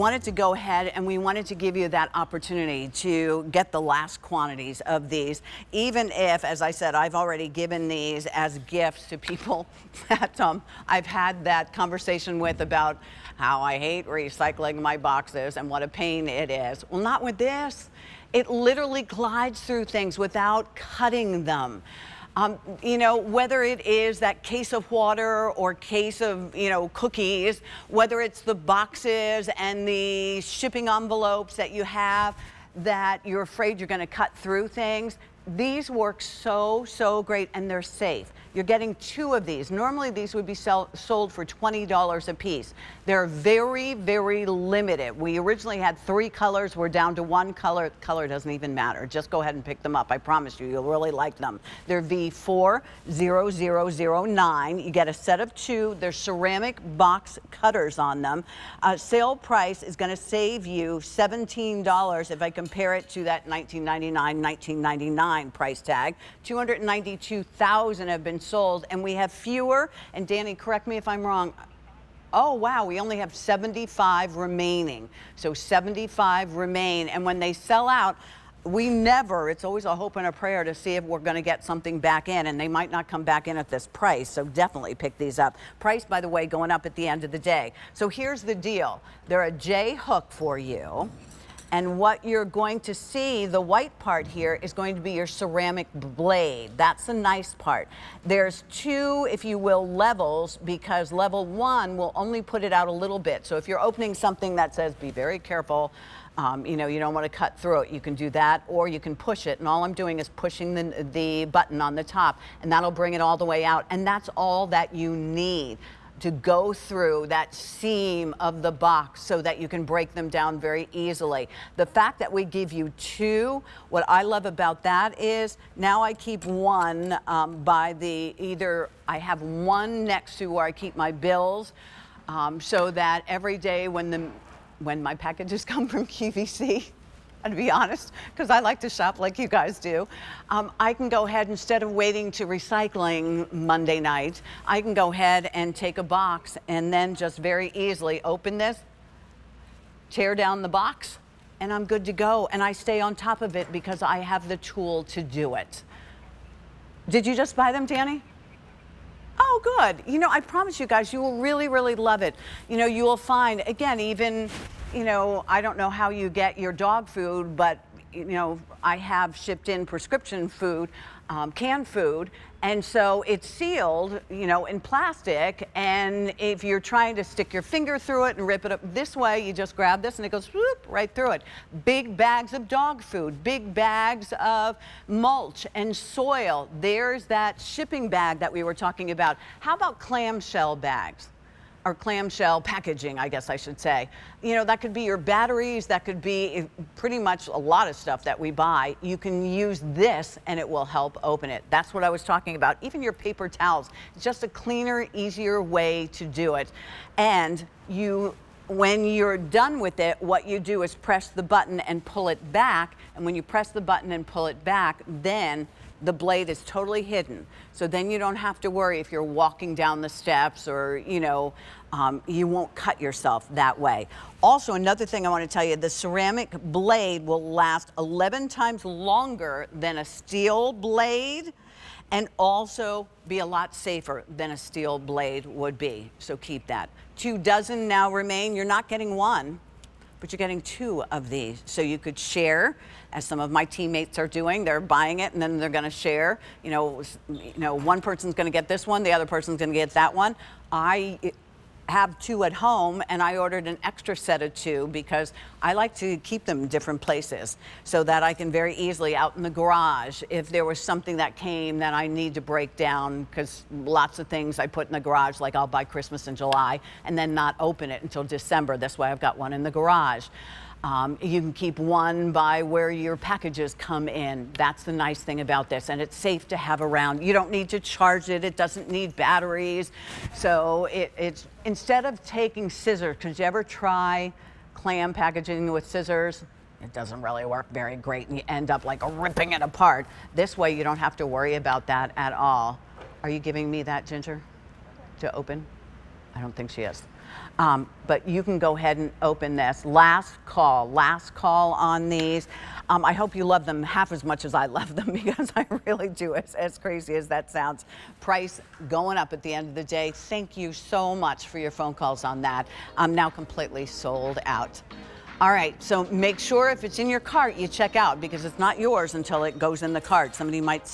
wanted to go ahead and we wanted to give you that opportunity to get the last quantities of these, even if, as I said, I've already given these as gifts to people that I've had that conversation with about how I hate recycling my boxes and what a pain it is. Well, not with this. It literally glides through things without cutting them. You know, whether it is that case of water or case of, you know, cookies, whether it's the boxes and the shipping envelopes that you have that you're afraid you're going to cut through things, these work so great, and they're safe. You're getting 2 of these. Normally these would be sold for $20 a piece. They're very limited. We originally had 3 colors. We're down to 1 color. Color doesn't even matter. Just go ahead and pick them up. I promise you, you'll really like them. They're V40009. You get a set of 2. They're ceramic box cutters on them. Sale price is going to save you $17 if I compare it to that $19.99 price tag. 292,000 have been sold, and we have fewer, and Danny, correct me if I'm wrong. Oh wow, we only have 75 remaining. So 75 remain, and when they sell out, it's always a hope and a prayer to see if we're going to get something back in, and they might not come back in at this price, so definitely pick these up. Price, by the way, going up at the end of the day. So here's the deal. They're a J hook for you. And what you're going to see, the white part here, is going to be your ceramic blade. That's the nice part. There's 2, if you will, levels, because level 1 will only put it out a little bit. So if you're opening something that says, be very careful, you know, you don't want to cut through it, you can do that, or you can push it. And all I'm doing is pushing the button on the top, and that'll bring it all the way out. And that's all that you need to go through that seam of the box so that you can break them down very easily. The fact that we give you 2, what I love about that is now I keep 1 by either I have 1 next to where I keep my bills, so that every day when my packages come from QVC, to be honest, because I like to shop like you guys do, I can go ahead, instead of waiting to recycling Monday night, I can go ahead and take a box and then just very easily open this, tear down the box, and I'm good to go. And I stay on top of it because I have the tool to do it. Did you just buy them, Danny? Oh, good. You know, I promise you guys, you will really love it. You know, you will find, again, even, you know, I don't know how you get your dog food, but, you know, I have shipped in prescription food, canned food, and so it's sealed, you know, in plastic, and if you're trying to stick your finger through it and rip it up this way, you just grab this and it goes whoop, right through it. Big bags of dog food, big bags of mulch and soil. There's that shipping bag that we were talking about. How about clamshell bags? Or clamshell packaging, I guess I should say. You know, that could be your batteries, that could be pretty much a lot of stuff that we buy. You can use this and it will help open it. That's what I was talking about. Even your paper towels. It's just a cleaner, easier way to do it. And when you're done with it, what you do is press the button and pull it back. And when you press the button and pull it back, then the blade is totally hidden. So then you don't have to worry if you're walking down the steps or, you know, you won't cut yourself that way. Also, another thing I want to tell you, the ceramic blade will last 11 times longer than a steel blade, and also be a lot safer than a steel blade would be. So keep that. 2 dozen now remain. You're not getting 1, but you're getting 2 of these. So you could share, as some of my teammates are doing. They're buying it and then they're going to share. You know, one person's going to get this one, the other person's going to get that one. I have 2 at home, and I ordered an extra set of 2 because I like to keep them in different places so that I can very easily, out in the garage, if there was something that came that I need to break down, because lots of things I put in the garage, like I'll buy Christmas in July and then not open it until December. That's why I've got 1 in the garage. You can keep 1 by where your packages come in. That's the nice thing about this, and it's safe to have around. You don't need to charge it. It doesn't need batteries. So it's instead of taking scissors, could you ever try clam packaging with scissors? It doesn't really work very great, and you end up like ripping it apart. This way you don't have to worry about that at all. Are you giving me that, Ginger, to open? I don't think she is. But you can go ahead and open this. Last call on these. I hope you love them half as much as I love them, because I really do, as crazy as that sounds. Price going up at the end of the day. Thank you so much for your phone calls on that. I'm now completely sold out. All right, so make sure if it's in your cart, you check out, because it's not yours until it goes in the cart. Somebody might